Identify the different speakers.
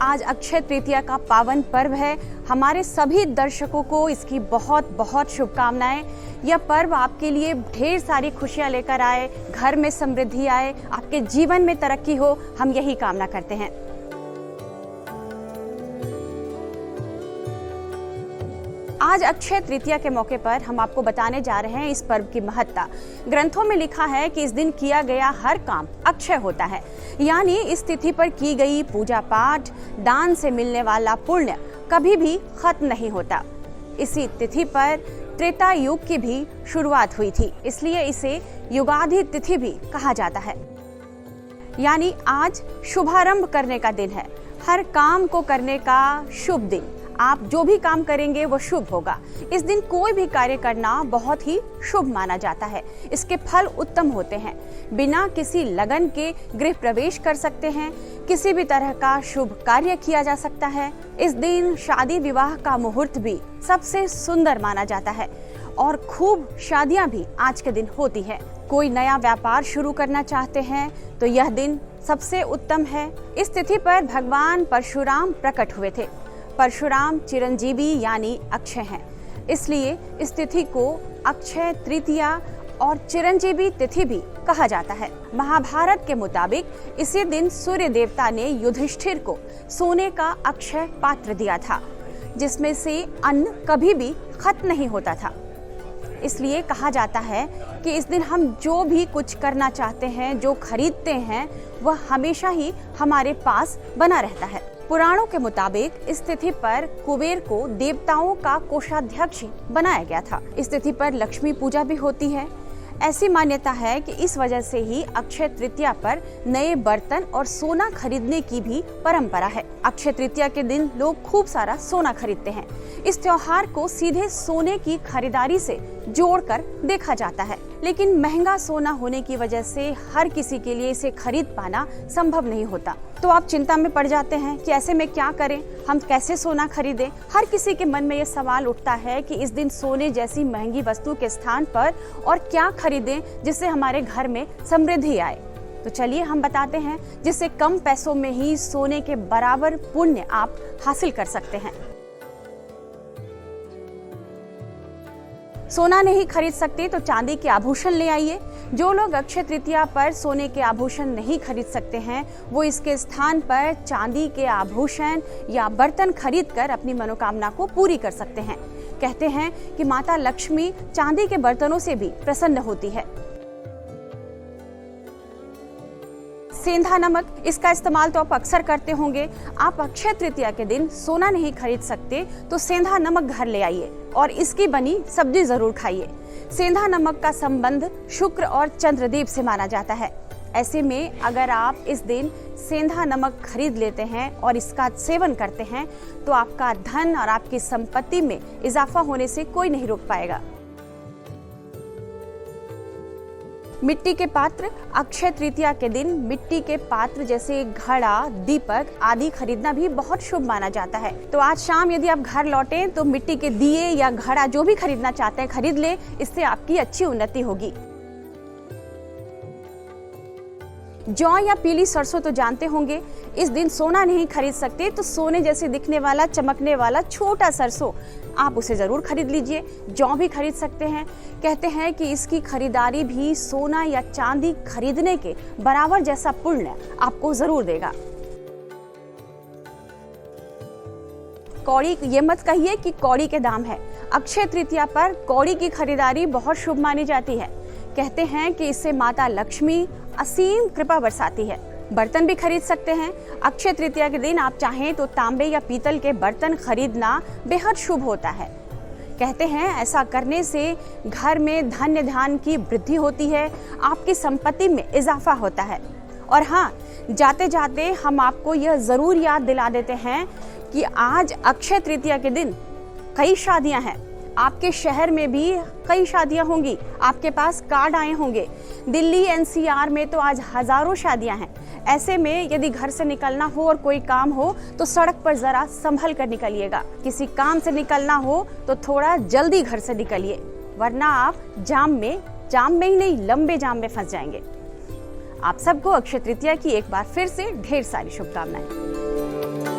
Speaker 1: आज अक्षय तृतीया का पावन पर्व है। हमारे सभी दर्शकों को इसकी बहुत बहुत शुभकामनाएं। यह पर्व आपके लिए ढेर सारी खुशियां लेकर आए, घर में समृद्धि आए, आपके जीवन में तरक्की हो, हम यही कामना करते हैं। आज अक्षय तृतीया के मौके पर हम आपको बताने जा रहे हैं इस पर्व की महत्ता। ग्रंथों में लिखा है कि इस दिन किया गया हर काम अक्षय होता है, यानी इस तिथि पर की गई पूजा पाठ, दान से मिलने वाला पुण्य कभी भी खत्म नहीं होता। इसी तिथि पर त्रेता युग की भी शुरुआत हुई थी, इसलिए इसे युगाधि तिथि भी कहा जाता है। यानी आज शुभारंभ करने का दिन है, हर काम को करने का शुभ दिन। आप जो भी काम करेंगे वो शुभ होगा। इस दिन कोई भी कार्य करना बहुत ही शुभ माना जाता है। इसके फल उत्तम होते हैं। बिना किसी लगन के गृह प्रवेश कर सकते हैं, किसी भी तरह का शुभ कार्य किया जा सकता है। इस दिन शादी विवाह का मुहूर्त भी सबसे सुंदर माना जाता है और खूब शादियां भी आज के दिन होती है। कोई नया व्यापार शुरू करना चाहते हैं तो यह दिन सबसे उत्तम है। इस तिथि पर भगवान परशुराम प्रकट हुए थे। परशुराम चिरंजीवी यानी अक्षय हैं, इसलिए इस तिथि को अक्षय तृतीया और चिरंजीवी तिथि भी कहा जाता है। महाभारत के मुताबिक इसी दिन सूर्य देवता ने युधिष्ठिर को सोने का अक्षय पात्र दिया था, जिसमें से अन्न कभी भी खत्म नहीं होता था। इसलिए कहा जाता है कि इस दिन हम जो भी कुछ करना चाहते हैं, जो खरीदते हैं, वह हमेशा ही हमारे पास बना रहता है। पुराणों के मुताबिक इस तिथि पर कुबेर को देवताओं का कोषाध्यक्ष बनाया गया था। इस तिथि पर लक्ष्मी पूजा भी होती है। ऐसी मान्यता है कि इस वजह से ही अक्षय तृतीया पर नए बर्तन और सोना खरीदने की भी परंपरा है। अक्षय तृतीया के दिन लोग खूब सारा सोना खरीदते हैं। इस त्योहार को सीधे सोने की खरीदारी से जोड़कर देखा जाता है, लेकिन महंगा सोना होने की वजह से हर किसी के लिए इसे खरीद पाना संभव नहीं होता। तो आप चिंता में पड़ जाते हैं कि ऐसे में क्या करें, हम कैसे सोना खरीदें। हर किसी के मन में ये सवाल उठता है कि इस दिन सोने जैसी महंगी वस्तु के स्थान पर और क्या खरीदें जिससे हमारे घर में समृद्धि आए। तो चलिए हम बताते हैं जिससे कम पैसों में ही सोने के बराबर पुण्य आप हासिल कर सकते हैं। सोना नहीं खरीद सकते तो चांदी के आभूषण ले आइए। जो लोग अक्षय तृतीया पर सोने के आभूषण नहीं खरीद सकते हैं, वो इसके स्थान पर चांदी के आभूषण या बर्तन खरीदकर अपनी मनोकामना को पूरी कर सकते हैं। कहते हैं कि माता लक्ष्मी चांदी के बर्तनों से भी प्रसन्न होती है। सेंधा नमक, इसका इस्तेमाल तो आप अक्सर करते होंगे। आप अक्षय तृतीया के दिन सोना नहीं खरीद सकते तो सेंधा नमक घर ले आइए और इसकी बनी सब्जी जरूर खाइए। सेंधा नमक का संबंध शुक्र और चंद्रदेव से माना जाता है। ऐसे में अगर आप इस दिन सेंधा नमक खरीद लेते हैं और इसका सेवन करते हैं तो आपका धन और आपकी संपत्ति में इजाफा होने से कोई नहीं रोक पाएगा। मिट्टी के पात्र, अक्षय तृतीया के दिन मिट्टी के पात्र जैसे घड़ा, दीपक आदि खरीदना भी बहुत शुभ माना जाता है। तो आज शाम यदि आप घर लौटें तो मिट्टी के दिए या घड़ा जो भी खरीदना चाहते हैं खरीद ले, इससे आपकी अच्छी उन्नति होगी। जौ या पीली सरसों तो जानते होंगे। इस दिन सोना नहीं खरीद सकते तो सोने जैसे दिखने वाला, चमकने वाला छोटा सरसों आप उसे जरूर खरीद लीजिए। जौ भी खरीद सकते हैं। कहते हैं कि इसकी खरीदारी भी सोना या चांदी खरीदने के बराबर जैसा पुण्य आपको जरूर देगा। कौड़ी, ये मत कहिए कि कौड़ी के दाम है। अक्षय तृतीया पर कौड़ी की खरीदारी बहुत शुभ मानी जाती है। कहते हैं कि इससे माता लक्ष्मी असीम कृपा बरसाती है। बर्तन भी खरीद सकते हैं। अक्षय तृतीया के दिन आप चाहें तो तांबे या पीतल के बर्तन खरीदना बेहद शुभ होता है। कहते हैं ऐसा करने से घर में धन्य धान्य की वृद्धि होती है, आपकी संपत्ति में इजाफा होता है। और हाँ, जाते जाते हम आपको यह जरूर याद दिला देते हैं कि आज अक्षय तृतीया के दिन कई शादियां हैं। आपके शहर में भी कई शादियां होंगी, आपके पास कार्ड आए होंगे। दिल्ली एनसीआर में तो आज हजारों शादियां हैं। ऐसे में यदि घर से निकलना हो और कोई काम हो तो सड़क पर जरा संभल कर निकलिएगा। किसी काम से निकलना हो तो थोड़ा जल्दी घर से निकलिए, वरना आप जाम में ही नहीं लंबे जाम में फंस जाएंगे। आप सबको अक्षय तृतीया की एक बार फिर से ढेर सारी शुभकामनाएं।